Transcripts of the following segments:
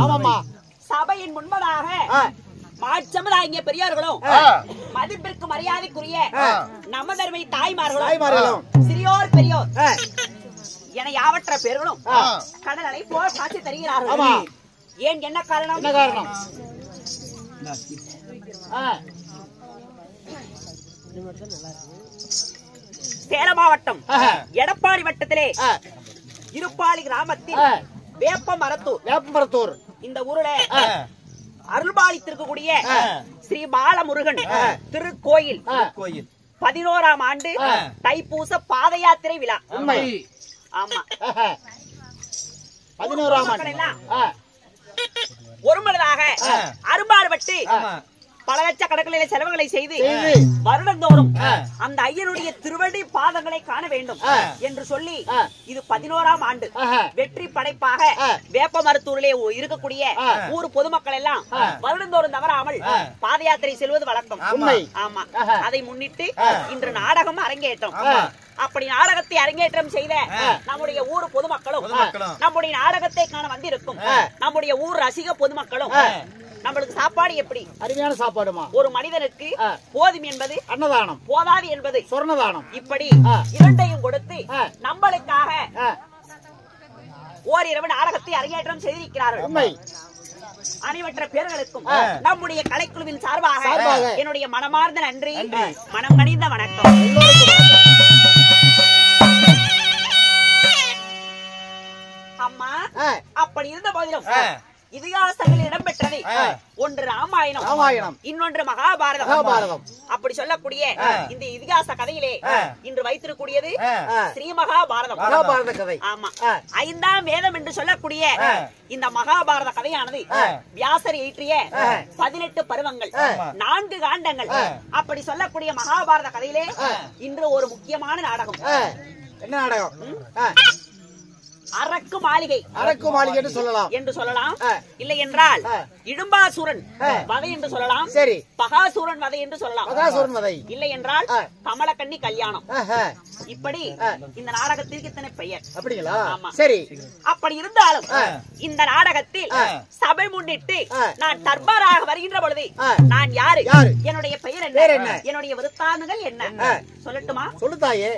ஆமாமா. சபையின் முன்பதாக மாற்றமதாகிய பெரியோர்களும் மதிப்பிற்கு மரியாதைக்குரிய நமதர்மை தாய்மார்களும் சிறியோர் பெரியோர் என யாவற்ற பேர்களும் கடலை போல் காட்சி தருகிறார்கள். ஏன் என்ன காரணம்? என்ன காரணம்? சேலம் மாவட்டம் எடப்பாடி வட்டத்திலே இருப்பாளி கிராமத்தில் வேப்பமரத்தூர் இந்த ஊருல அருள்பாலித்திருக்கக்கூடிய ஸ்ரீ பாலமுருகன் திருக்கோயில் 11ஆம் ஆண்டு தைப்பூச பாத யாத்திரை விழா. ஆமா, 11ஆம் ஆண்டு ஒருமனதாக அரும்பாடுபட்டு பல லட்சக்கணக்கிலே செலவுகளை செய்து வருடந்தோறும் அந்த ஐயனுடைய திருவடி பாதங்களை காண வேண்டும் என்று சொல்லி இது 11ஆம் ஆண்டு வெற்றி படைப்பாக வேப்ப மருத்தூரிலே இருக்கக்கூடிய ஊர் பொதுமக்கள் எல்லாம் வருடந்தோறும் தவறாமல் பாத யாத்திரை செல்வது வழக்கம். ஆமா, அதை முன்னிட்டு இன்று நாடகம் அரங்கேற்றம். அப்படி நாடகத்தை அரங்கேற்றம் செய்த நம்முடைய ஊர் பொதுமக்களும் நம்முடைய நாடகத்தை காண வந்திருக்கும் நம்முடைய ஊர் ரசிக பொதுமக்களும் நம்மளுக்கு சாப்பாடு எப்படி? அருமையான சாப்பாடுமா. ஒரு மனிதனுக்கு போதும் என்பது அன்னதானம், போதாது என்பது சொர்ணதானம். இப்படி இரண்டையும் கொடுத்து நம்மளுக்காக ஓரிரவு நாடகத்தை அரங்கேற்றம் செய்திருக்கிறார்கள். உண்மை. அனைவற்ற பேர்களுக்கும் நம்முடைய கலைக்குழுவின் சார்பாக என்னுடைய மனமார்ந்த நன்றி, மனம் கனிந்த வணக்கம். அம்மா, அப்படி இருந்த போதிலும் இதிகாசங்களில் இடம்பெற்றது ஒன்று ராமாயணம், இன்னொன்று மகாபாரதம். அப்படி சொல்லக்கூடிய இந்த இதிகாச கதையிலே இன்று வைத்திருக்கூடியது ஸ்ரீ மகாபாரதம் கதை. ஆமா, 5ஆம் வேதம் என்று சொல்லக்கூடிய இந்த மகாபாரத கதையானது வியாசர் இயற்றிய 18 பருவங்கள், 4 காண்டங்கள். அப்படி சொல்லக்கூடிய மகாபாரத கதையிலே இன்று ஒரு முக்கியமான நாடகம். என்ன நாடகம்? அரக்கு மாளிகை என்று சொல்லலாம். இல்லை என்றால் இடும்பாசூரன் வதை என்று சொல்லலாம். சரி, பகாசூரன் வதை என்று சொல்லலாம். இல்லை என்றால் கமலக்கண்ணி கல்யாணம். இப்படி இந்த நாடகத்திற்கு இத்தனை பெயர். அப்படிங்களா? ஆமா. சரி, அப்படி இருந்தாலும் இந்த நாடகத்தில் சபை முன்னிட்டு நான் தர்பாராக வருகின்ற பொழுது நான் யாரு, என்னுடைய பெயர் என்ன, என்னுடைய விருத்தாந்தங்கள் என்ன சொல்லட்டுமா? சொல்லுதாயே.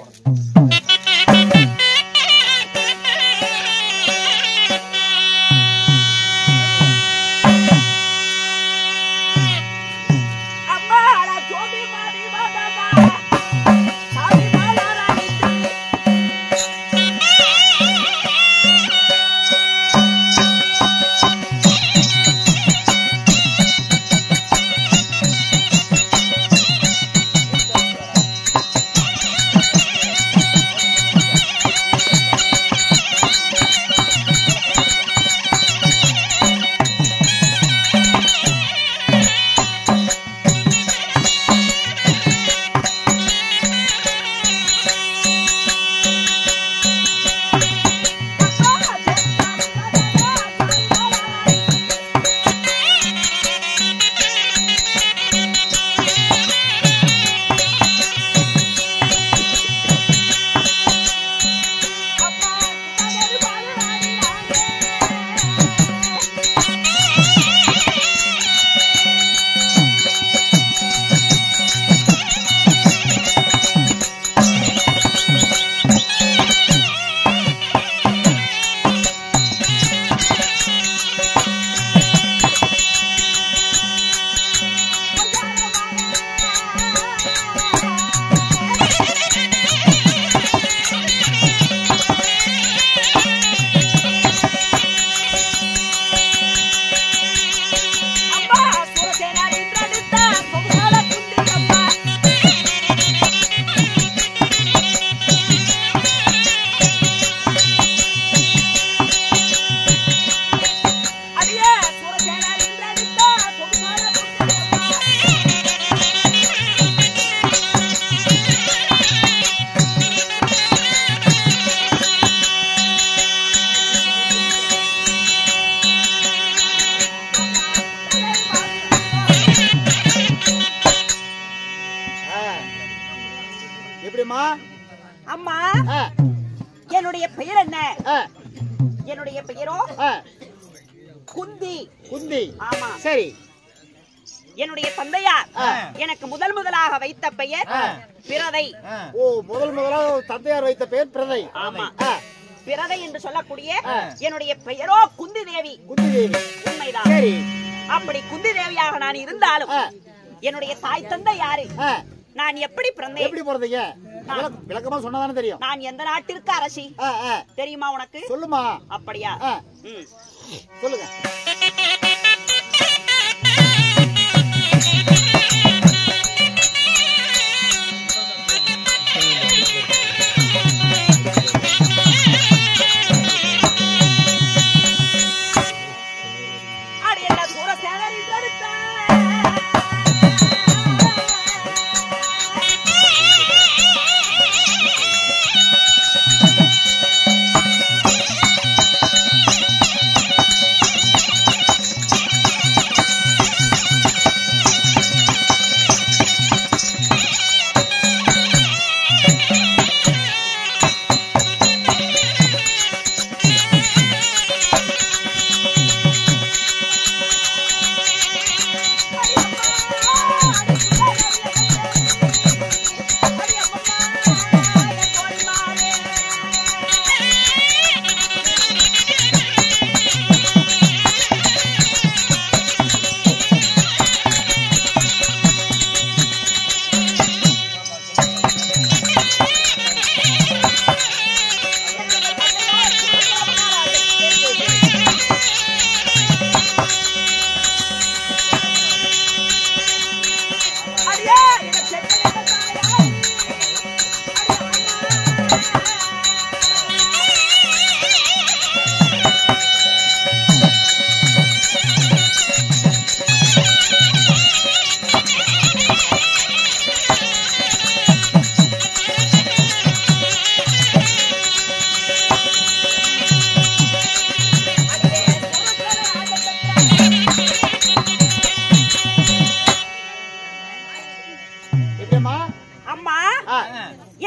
அம்மா, என்னுடைய பெயர் என்ன? என்னுடைய பெயரோ குந்தி. குந்தி. ஆமா. சரி. என்னுடைய தந்தையார் எனக்கு முதலாக வைத்த பெயர் பிரதை. ஓ, முதலாக தந்தையார் வைத்த பெயர் பிரதை. ஆமா. பிரதை என்று சொல்லக்கூடிய என்னுடைய பெயரோ குந்தி தேவி. குந்தி தேவி. உண்மைதான். சரி. அப்படி குந்தி தேவியாக நான் இருந்தாலும் என்னுடைய தாய் தந்தை யாரு, நான் எப்படி பிறந்தேன்? எப்படி பிறந்தீங்க? விளக்கமா சொன்னதானே தெரியும். நான் எந்த நாட்டிற்கு அரசி தெரியுமா உனக்கு? சொல்லுமா. அப்படியா? சொல்லுங்க.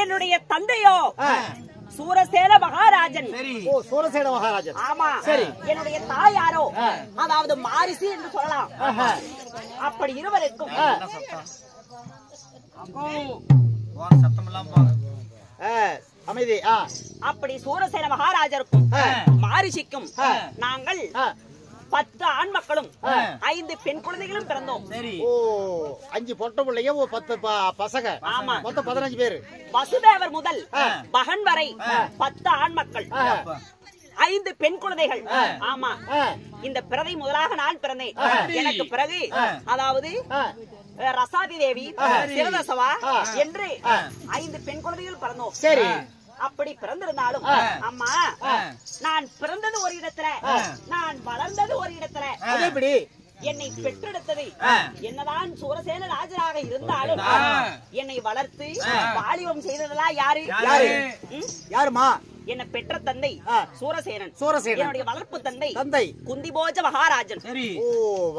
என்னுடைய தந்தையோ சூரசேன மகாராஜன். ஓ, சூரசேன மகாராஜன். ஆமா. சரி. என்னுடைய தாயாரோ அதாவது மாரிசி என்று சொல்லலாம். அப்படி இருவருக்கும் அமைதி. அப்படி சூரசேன மகாராஜருக்கும் மாரிசிக்கும் நாங்கள் 10 ஆண் மக்களும் 5 பெண் குழந்தைகளும் பிறந்தோம். ஓ, 5 பொட்ட பிள்ளைங்க, 10 பசங்க. ஆமா. மொத்தம் 15 பேர். வசுதேவர் முதல் மகன் வரை 10 ஆண் மக்கள், 5 பெண் குழந்தைகள். ஆமா. இந்த பிரதை முதலாக நான் பிறந்தேன். எனக்கு பிறகு அதாவது ரசாதி தேவி, சிரதசவா என்று 5 பெண் குழந்தைகள் பிறந்தோம். சரி. அப்படி பிறந்திருந்தாலும் அம்மா, நான் பிறந்தது ஒரு இடத்துல, நான் வளர்ந்தது ஒரு இடத்துல. எப்படி என்னை பெற்றெடுத்தது என்னதான் சூரசேன ராஜராக இருந்தாலும் என்னை வளர்த்து வாலிபம் செய்ததெல்லாம் யாரு? யாருமா? என்னை பெற்ற தந்தை சூரசேனன். என்னுடைய வளர்ப்பு தந்தை குந்திபோஜ மகாராஜன். ஓ,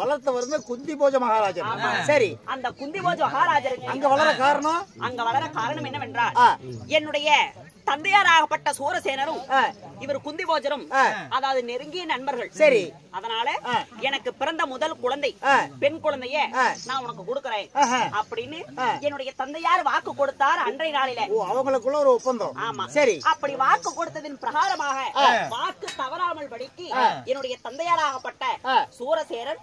வளர்த்த வந்து குந்திபோஜ மகாராஜன். சரி. அந்த குந்திபோஜ மகாராஜருக்கு அங்க வளர காரணம் என்னவென்றால், என்னுடைய தந்தையாராகப்பட்ட சூரசேனரும் இவர் குந்திபோஜரும் அதாவது நெருங்கிய நண்பர்கள். சரி. அதனால எனக்கு பிறந்த முதல் குழந்தை பெண் குழந்தைய நான் உனக்கு கொடுக்கறேன் அப்படின்னு என்னுடைய தந்தையார் வாக்கு கொடுத்தார் அன்றைய நாளில. அவங்களுக்குள்ள ஒரு ஒப்பந்தம். ஆமா. சரி. அப்படி வாக்கு கொடுத்ததின் பிரகாரமாக வாக்கு தவறாமல் படிக்கு என்னுடைய தந்தையாராகப்பட்ட சூரசேனன்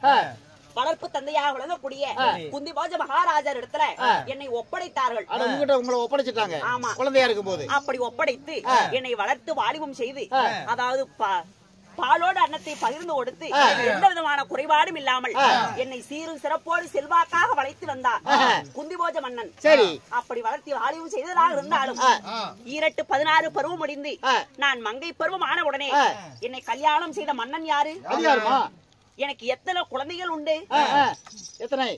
வளர்ப்பு தந்தையாக விளங்கக்கூடிய குந்திபோஜ மகாராஜர் இடத்துல என்னை ஒப்படைத்தார்கள். உங்களை ஒப்படைச்சிட்டாங்க. ஆமா. குழந்தையா இருக்கும் போது அப்படி ஒப்படைத்து என்னை வளர்த்து வாலிபம் செய்து அதாவது பாலோடு அன்னத்தை பகிர்ந்து கொடுத்து எந்த விதமான குறைபாடும் இல்லாமல் என்னை சீரும் சிறப்போடு செல்வாக்காக வளைத்து வந்தார் குந்திபோஜ மன்னன். சரி. அப்படி வளர்த்தி வாலிபம் செய்ததாக இருந்தாலும் 16 பருவம் முடிந்து நான் மங்கை பருவம் ஆன உடனே என்னை கல்யாணம் செய்த மன்னன் யாரு? எனக்கு எத்தனை குழந்தைகள் உண்டு? எத்தனை?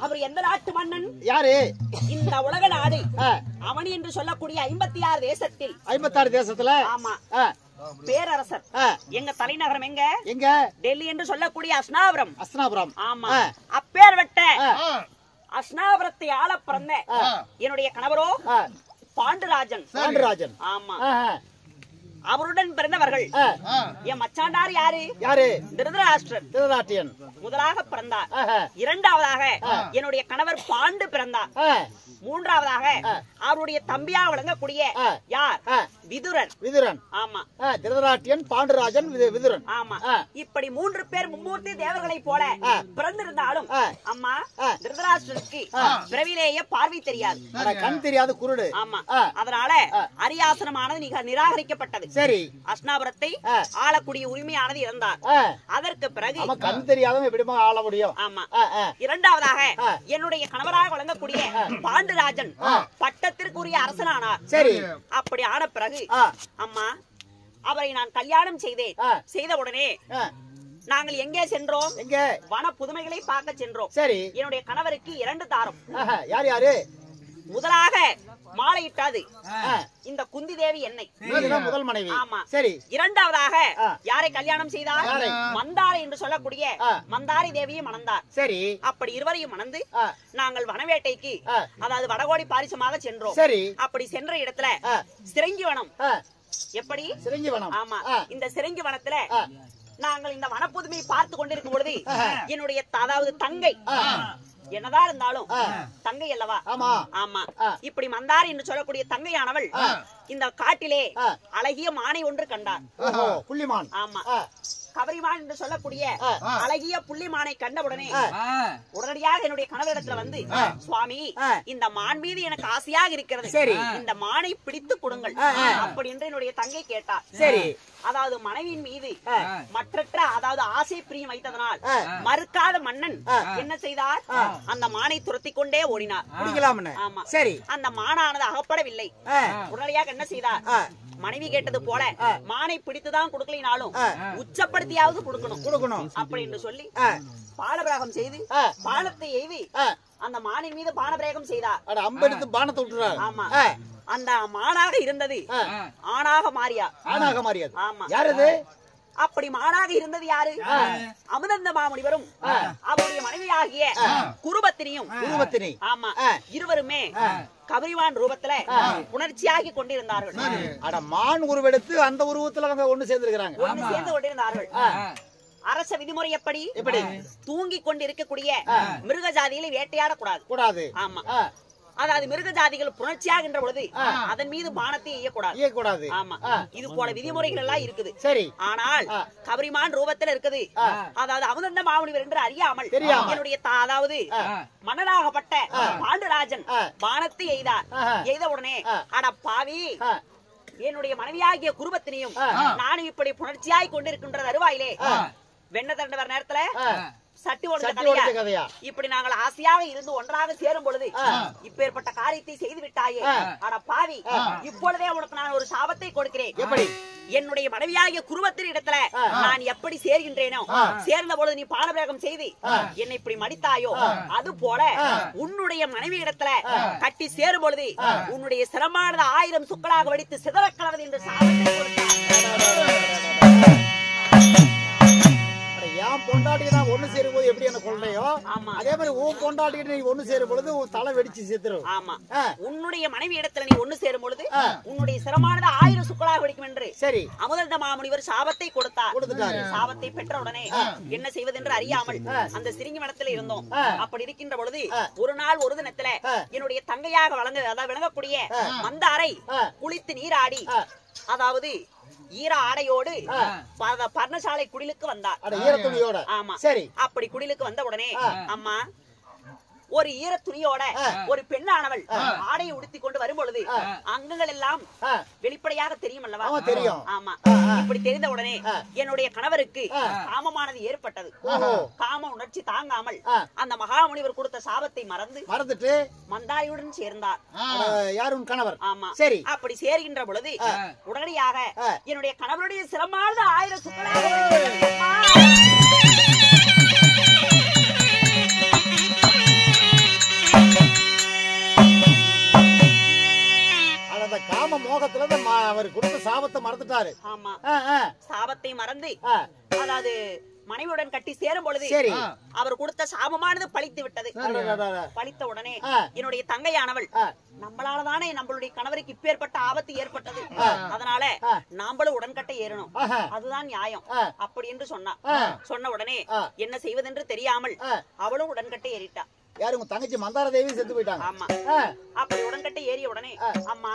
அவர் எந்த நாட்டு மன்னன்? யாரு? இந்த உலக நாடு அவனி என்று சொல்லக்கூடிய 56 தேசத்தில் 56 தேசத்துல ஆமா பேரரசர். எங்க தலைநகரம் எங்க? எங்க? டெல்லி என்று சொல்லக்கூடிய அஸ்னாபுரம். அஸ்னாபுரம். ஆமா. அப்பேர்வட்ட அஸ்னாபுரத்தை ஆள பிறந்த என்னுடைய கணவரோ பாண்டுராஜன். பாண்டுராஜன். ஆமா. அவருடன் பிறந்தவர்கள் என் மச்சாண்டார் யாரு? யாரு? திருதராஷ்டிரன். திருதராட்டியன் முதலாக பிறந்தார். இரண்டாவதாக என்னுடைய கணவர் பாண்டு பிறந்தார். மூன்றாவதாக அவருடைய தம்பியா விளங்கக்கூடிய யார்? விதுரன். விதுரன். ஆமா. திருதராட்டியன், பாண்டுராஜன், விதுரன். ஆமா. இப்படி 3 பேர் மும்மூர்த்தி தேவர்களை போல பிறந்திருந்தாலும் அம்மா திருதராஷ்டிரனுக்கு பிறவிலேயே பார்வை தெரியாது. கண் தெரியாது, குருடு. ஆமா. அதனால அரியாசனமானது நிராகரிக்கப்பட்டது. சரி. அஸ்னாபுரத்தை ஆளக்கூடிய உரிமையானது இறந்தார். அதற்கு பிறகு கண் தெரியாதவன் எப்படிமா ஆள முடியும்? ஆமா. இரண்டாவதாக என்னுடைய கணவராக வழங்கக்கூடிய பாண்டுராஜன் பட்டத்திற்குரிய அரசனானார். சரி. அப்படி ஆன பிறகு அம்மா அவரை நான் கல்யாணம் செய்தேன். செய்த உடனே நாங்கள் எங்கே சென்றோம்? எங்க? வன புதுமைகளை பார்க்க சென்றோம். சரி. என்னுடைய கணவருக்கு 2 தாரம். யார் யாரு? முதலாக மாலையிட்டாது இந்த குந்தி தேவி என்னை. முதல் மனைவி. ஆமா. சரி. இரண்டாவதாக யாரை கல்யாணம் செய்தார்? மந்தாரை என்று சொல்லக்கூடிய மந்தாரி தேவியை மணந்தார். சரி. அப்படி இருவரையும் மணந்து நாங்கள் வனவேட்டைக்கு அதாவது வடகோடி பாரிசமாக சென்றோம். சரி. அப்படி சென்ற இடத்துல சிரங்கிவனம். எப்படி? சிரங்கிவனம். ஆமா. இந்த சிரங்கிவனத்துல நாங்கள் இந்த வனப்புதுமையை பார்த்து கொண்டிருக்கும் பொழுது என்னுடைய அதாவது தங்கை என்னதான் இருந்தாலும் தங்கை அல்லவா? ஆமா. ஆமா. இப்படி மந்தார் என்று சொல்லக்கூடிய தங்கையானவள் இந்த காட்டிலே அழகிய மானை ஒன்று கண்டார். புள்ளிமான். ஆமா. கவரிமான் என்று சொல்லக்கூடிய அழகிய புள்ளிமானை கண்டவுடனே உடனடியாக என்னுடைய கணவரிடத்துல வந்து, சுவாமி இந்த மான் மீது எனக்கு ஆசையாக இருக்கிறது, இந்த மானை பிடித்து கொடுங்கள் அப்படி என்று என்னுடைய தங்கை கேட்டார். சரி. அதாவது மனைவியின் மீது மற்றற்ற அதாவது ஆசை பிரியம் வைத்ததனால் மறுக்காத மன்னன் என்ன செய்தார்? அந்த மானை துரத்தி கொண்டே ஓடினார். ஆமா. சரி. அந்த மானானது அகப்படவில்லை. உடனடியாக என்ன செய்தார்? மனைவி கேட்டது போல மானை பிடித்துதான் கொடுக்கலினாலும் உச்சப்படுத்தியாவது கொடுக்கணும் அப்படி என்று சொல்லி பானபிரேகம் செய்து பானத்தை எய்தி அந்த மானின் மீது பானபிரேகம் செய்தார். அம்பெடுத்து பானத்தை விட்டுறார். ஆமா. அந்த மானாக இருந்தது ஆணாக மாறியா? ஆணாக மாறியது. ஆமா. யாரது? அப்படி மானாக இருந்தது யாரு? அமுதந்த மாமுனிவரும் அவருடைய மனைவியாகிய குருபத்தினியும். ஆமா. இருவருமே கவரிவான் ரூபத்துல புணர்ச்சியாகி கொண்டிருந்தார்கள். மான் உருவெடுத்து அந்த உருவத்துல அவங்க ஒண்ணு சேர்ந்திருக்கிறாங்க. ஒண்ணு சேர்ந்து கொண்டிருந்தார்கள். அரச விதிமுறை எப்படி? தூங்கி கொண்டு இருக்கக்கூடிய மிருக ஜாதிகளை வேட்டையாடக்கூடாது. ஆமா. அதாவது மிருக ஜாதிகள் புணர்ச்சியாகின்ற பொழுது அதன் மீது பானத்தை எய்யக்கூடாது. ஆமா. இது போல விதிமுறைகள் எல்லாம் இருக்குது. சரி. ஆனால் கவரிமான் ரூபத்தில் இருக்குது. அதாவது அமுதந்த மாமுனிவர் என்று அறியாமல் என்னுடைய அதாவது மன்னராகப்பட்ட பாண்டுராஜன் பானத்தை எய்தார். எய்த உடனே அட பாவி, என்னுடைய மனைவியாகிய குருபத்தினியும் நானும் இப்படி புணர்ச்சியாய் கொண்டிருக்கின்ற தருவாயிலே வெண்ண தண்டவர நேரத்துல சட்டி ஒன்று கதையா இப்படி நாங்கள் ஆசையாக இருந்து ஒன்றாக சேரும் பொழுது இப்பேற்பட்ட காரியத்தை செய்து விட்டாயே. ஆனா பாவி, இப்பொழுதே உனக்கு நான் ஒரு சாபத்தை கொடுக்கிறேன். எப்படி? என்னுடைய மனைவியாகிய குருவத்தின் இடத்துல நான் எப்படி சேர்கின்றேனோ சேர்ந்த பொழுது நீ பானபிரேகம் செய்து என்னை இப்படி மடித்தாயோ அது போல உன்னுடைய மனைவி இடத்துல கட்டி சேரும் பொழுது உன்னுடைய சிரமானது 1000 சுக்களாக வடித்து சிதறக்கலவது என்று சாபத்தை கொடுத்தார். என் பொண்டாட்டிக்கு நான் ஒண்ணு சேரும் போது எப்படி என்ன கொள்ளையோ அதே மாதிரி உன் பொண்டாட்டிக்கு நீ ஒண்ணு சேரும் பொழுது உன் தலை வெடிச்சு செத்துரும். ஆமா. உன்னுடைய மனைவி இடத்துல நீ ஒண்ணு சேரும் பொழுது உன்னுடைய சிரமானது 1000 சுக்களாக வெடிக்கும் என்று சரி அமுதந்த மாமுனிவர் சாபத்தை கொடுத்தார். சாபத்தை பெற்ற உடனே என்ன செய்வதென்று அறியாமல் அந்த சிரிங்கி மடத்துல இருந்தோம். அப்படி இருக்கின்ற பொழுது ஒரு நாள் ஒரு தினத்துல என்னுடைய தங்கையாக விளங்கக்கூடிய மந்தாரை குளித்து நீராடி அதாவது ஈர ஆடையோடு பர்ணசாலை குடிலுக்கு வந்தார். ஆமா. சரி. அப்படி குடிலுக்கு வந்த உடனே அம்மா ஒரு ஈர துணியோட ஒரு பெண்ணானவள் ஆடையை உடுத்திக் கொண்டு வரும் பொழுது அங்கங்கள் எல்லாம் வெளிப்படையாக தெரியும் அல்லவா? தெரியும். ஆமா. இப்படி தெரிந்த உடனே என்னுடைய கணவருக்கு காமமானது ஏற்பட்டது. காம உணர்ச்சி தாங்காமல் அந்த மகாமுனிவர் கொடுத்த சாபத்தை மறந்துட்டு மந்தாரியுடன் சேர்ந்தார். யாரும் கணவர். ஆமா. சரி. அப்படி சேர்கின்ற பொழுது உடனடியாக என்னுடைய கணவருடைய சிரமானது 1000 சுக்களாக அவர் கொடுத்த சாபத்தை மறந்துட்டாரு. ஆமா, சாபத்தை மறந்து அதாவது மனைவியுடன் கட்டி சேரும் பொழுது அவர் கொடுத்த சாபமானது பழித்து விட்டது. பழித்த உடனே என்னுடைய தங்கையானவள் நம்மளாலதானே நம்மளுடைய கணவருக்கு இப்பேற்பட்ட ஆபத்து ஏற்பட்டது, அதனால நாமளும் உடன்கட்டை ஏறணும், அதுதான் நியாயம் அப்படி என்று சொன்ன உடனே என்ன செய்வதென்று தெரியாமல் அவளும் உடன்கட்டை ஏறிட்டா. யாரு உங்க தங்கச்சி மந்தார தேவி செத்து போயிட்டாங்க. ஆமா, அப்படி உடன்கட்டை ஏறிய உடனே அம்மா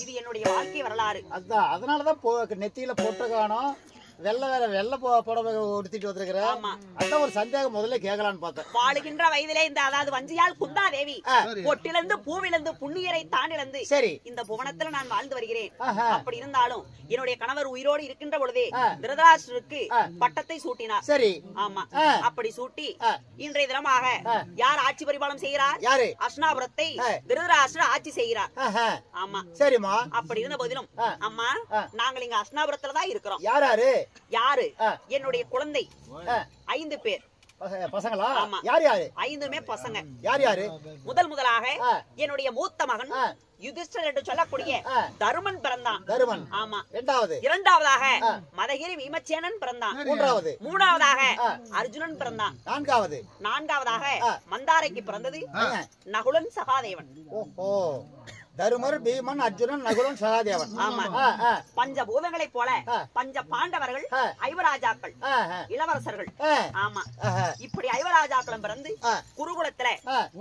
இது என்னுடைய வாழ்க்கை வரலாறு, அதான் அதனாலதான் நெத்தியில பொட்ட காணோம், வெள்ள புடவை உடுத்திட்டு வந்திருக்கிறேன். அதான் ஒரு சந்தேகம் முதல்ல கேட்கலான்னு பார்த்தேன். வாழுகின்ற வயதிலே இந்த அதாவது வஞ்சியால் குந்தாதேவி பொட்டிலிருந்து பூவிலிருந்து புண்ணியரை தானிலிருந்து சரி இந்த புவனத்துல நான் வாழ்ந்து வருகிறேன். அப்படி இருந்தாலும் என்னுடைய கணவர் உயிரோடு இருக்கின்ற பொழுதே திருதராஷ்டிரருக்கு பட்டத்தை சூட்டினார். சரி, ஆமா, அப்படி சூட்டி இன்றைய தினமாக யார் ஆட்சி பரிபாலம் செய்கிறார்? யாரு? அஸ்னாபுரத்தை திருதராஷ்டிரர் ஆட்சி செய்கிறார். ஆமா, சரிம்மா. அப்படி இருந்த போதிலும் அம்மா நாங்கள் இங்க அஸ்னாபுரத்துல தான் இருக்கிறோம். யாரு? என்னுடைய குழந்தை 5 பேர் பசங்களா? ஆமா, யார் யாரு? 5மே பசங்க. யார் யாரு? முதலாக என்னுடைய மூத்த மகன் யுதிஷ்டர் என்று சொல்லக்கூடிய தருமன் பிறந்தான். தருமன். ஆமா. இரண்டாவதாக மதகிரி விமச்சேனன் பிறந்தான். மூணாவதாக அர்ஜுனன் பிறந்தான். நான்காவதாக மந்தாரைக்கு பிறந்தது நகுலன் சகாதேவன். ஓஹோ, தருமர், பீமன், அர்ஜுனன், நகுலன், சகாதேவன். ஆமா, பஞ்சபூதங்களை போல பஞ்ச பாண்டவர்கள் ஐவராஜாக்கள் இளவரசர்கள். ஆமா, இப்படி ஐவராஜாக்களும் பிறந்து குருகுலத்துல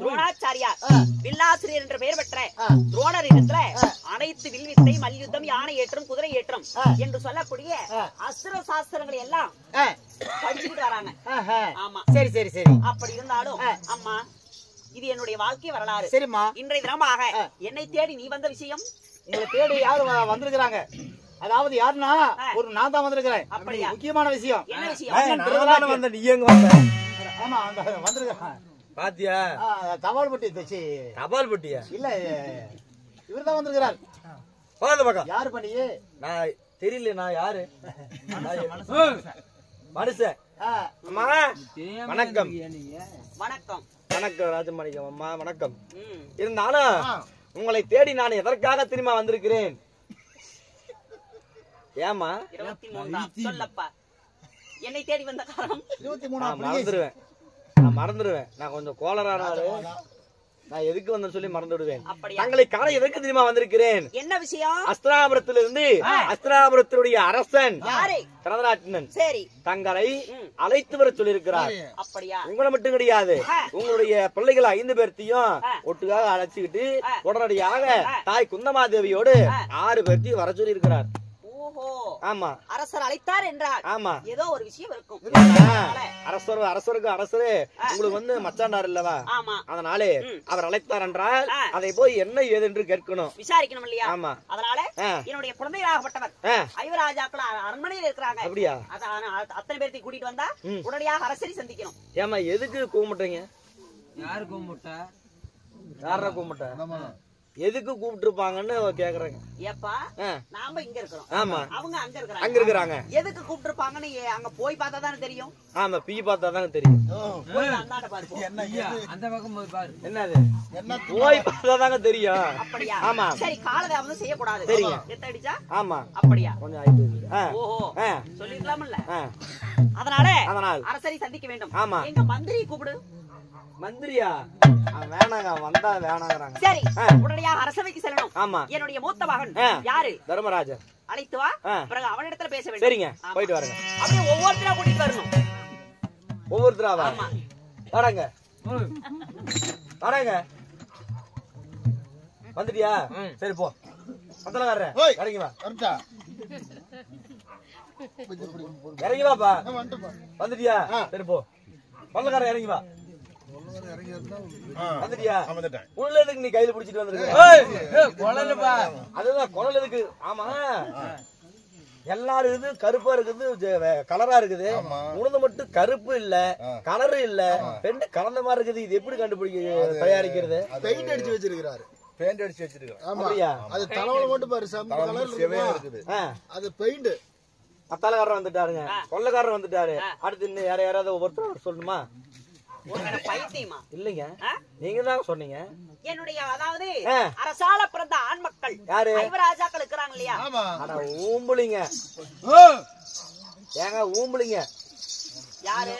துரோணாச்சாரியார் வில்லாசிரியர் என்ற பெயர் பெற்ற துரோணர் இடத்துல அனைத்து வில்வித்தை, மல்யுத்தம், யானை ஏற்றம், குதிரை ஏற்றம் என்று சொல்லக்கூடிய அஸ்திர சாஸ்திரங்களை எல்லாம் படிச்சுக்கிட்டு வராங்க. ஆமா, சரி சரி சரி. அப்படி இருந்தாலும் அம்மா இது என்னுடைய வாழ்க்கை வரலாறு. சரிம்மா. இன்றைய தினமாக என்னை தேடி நீ வந்த விஷயம்? உங்களை தேடி யாரு வந்திருக்கிறாங்க? அதாவது யாருன்னா ஒரு நான் தான் வந்திருக்கிறேன். அப்படியா? முக்கியமான விஷயம். என்ன விஷயம்? நீ எங்க வந்த? ஆமா, வந்திருக்கிறேன். பாத்தியா? தபால் பொட்டி தச்சு. தபால் பொட்டியா? இல்ல, இவர்தான் வந்திருக்கிறார். யாரு பண்ணி? நான் தெரியல. நான் யாரு? மனுஷன். வணக்கம். வணக்கம். வணக்கம் ராஜமாணிக்கம் அம்மா, வணக்கம். இருந்தாலும் உங்களை தேடி நான் எதற்காக திரும்ப வந்திருக்கிறேன்? ஏமா? 23 சொல்லப்பா. என்னை தேடி வந்த காரணம் 23. நான் மறந்துடுவேன். நான் கொஞ்சம் கோளரானாரு. நான் எதுக்கு வந்தேன்னு சொல்லி மறந்து விடுவேன். தங்களை காண எதற்கு தெரியுமா வந்திருக்கிறேன்? என்ன விஷயம்? அஸ்திராபுரத்திலிருந்து அஸ்திராபுரத்தினுடைய அரசன் கடதராட்டினன் தங்களை அழைத்து வர சொல்லியிருக்கிறார். அப்படியா? உங்களை மட்டும் கிடையாது, உங்களுடைய பிள்ளைகள் 5 பேர்த்தையும் ஒட்டுக்காக அழைச்சுக்கிட்டு உடனடியாக தாய் குந்தமாதேவியோடு 6 பேர்த்தையும் வர சொல்லி இருக்கிறார். ஆமா, அரசர் அழைத்தார் என்றார். ஆமா, ஏதோ ஒரு விஷயம் இருக்கும். அரசருக்கு அரசரு உங்களுக்கு வந்து மச்சாண்டார் இல்லவா? ஆமா, அதனாலே அவர் அழைத்தார் என்றால் அதை போய் என்ன ஏது என்று கேட்கணும், விசாரிக்கணும் இல்லையா? ஆமா, அதனால என்னுடைய குழந்தைகளாகப்பட்டவர் ஐவராஜாக்கள் அரண்மனையில் இருக்கிறாங்க. அப்படியா? அத்தனை பேர்த்தையும் கூட்டிட்டு வந்தா உடனடியாக அரசரை சந்திக்கணும். ஏமா எதுக்கு கூப்பிட்டீங்க? யாரு கூப்பிட்டா? யாரா கூப்பிட்ட? எதுக்கு கூப்பிட்டு இருப்பாங்கன்னு கேக்குறாங்க. ஏப்பா, நாம இங்க இருக்கிறோம். ஆமா, அவங்க அங்க இருக்கிறாங்க. எதுக்கு கூப்பிட்டு இருப்பாங்கன்னு அங்க போய் பார்த்தா தானே தெரியும். ஆமா, பீ பார்த்தா தானே தெரியும். அந்த பக்கம் போய் பாரு. என்னது? போய் பார்த்தா தானே தெரியும். அப்படியா? ஆமா. சரி, காலதாமதம் செய்யக்கூடாது. சரிங்க. எத்த அடிச்சா? ஆமா. அப்படியா? கொஞ்சம் ஆயிட்டு. ஓஹோ, சொல்லிருக்கலாம்ல. அதனால அரசரை சந்திக்க வேண்டும். ஆமா. எங்க மந்திரி கூப்பிடு. மந்திரியா? வேணாங்க, வந்தா வேணாங்கறாங்க. சரி, உடனடியாக அரசவைக்கு செல்லணும். ஆமா. என்னுடைய மூத்த மகன் யாரு? தர்மராஜர். அழைத்து வா, பிறகு அவனிடத்துல பேச வேண்டும். சரிங்க, போயிட்டு வரேங்க. அப்படியே ஒவ்வொருத்தரா கூட்டிட்டு வரணும். ஒவ்வொருத்தராவா? ஆமா. வாடங்க. வந்துட்டியா? சரி போ. பத்தலகாரரே, இறங்கி வா. இறங்கி வாப்பா. வந்துட்டியா? சரி போ. பத்தலகாரரே, இறங்கி வா. வந்துட்டியா? உள்ள எதுக்கு நீ கையில பிடிச்சிட்டு வந்திருக்க? அதுதான் குழல் எதுக்கு? ஆமா, எல்லாரும் இது கருப்பா இருக்குது, கலரா இருக்குது. உனது மட்டும் கருப்பு இல்ல, கலரு இல்ல, ரெண்டு கலந்த மாதிரி இருக்குது. இது எப்படி கண்டுபிடிக்க தயாரிக்கிறது? பெயிண்ட் அடிச்சு வச்சிருக்காரு. பெயிண்ட் அடிச்சு வச்சிருக்காரு. அப்படியா? அது தலைவல மட்டும் பாரு, சம் கலர் இருக்குது. அது பெயிண்ட். அத்தாலக்காரர் வந்துட்டாருங்க, கொள்ளக்காரர் வந்துட்டாரு. அடுத்து இன்னும் யாராவது ஒவ்வொருத்தரும் சொல்லணுமா? பைத்தியமா இல்லைங்க, நீங்க தான் சொன்னீங்க. என்னுடைய அதாவது அரசால பிறந்த ஆண் மக்கள் யாரு? ஐவராஜாக்கள் இருக்கிறாங்க இல்லையா? அட ஊம்புலிங்க, ஏங்க ஊம்புலிங்க? யாரு?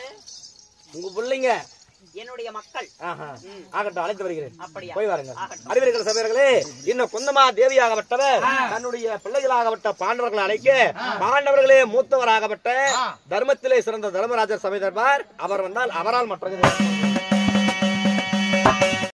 உங்க பிள்ளைங்க, என்னுடைய மக்கள். ஆகட்டும், அழைத்து வருகிறேன். அப்படியா? போய் வாருங்க. அறிவீர்கள் சபையர்களே, இன்னும் குந்தமா தேவியாகப்பட்டவர் தன்னுடைய பிள்ளைகளாகப்பட்ட பாண்டவர்களை அழைக்க, பாண்டவர்களே மூத்தவராகப்பட்ட தர்மத்திலே சிறந்த தர்மராஜர் சபை தர்பார் அவர் வந்தால் அவரால் மற்றது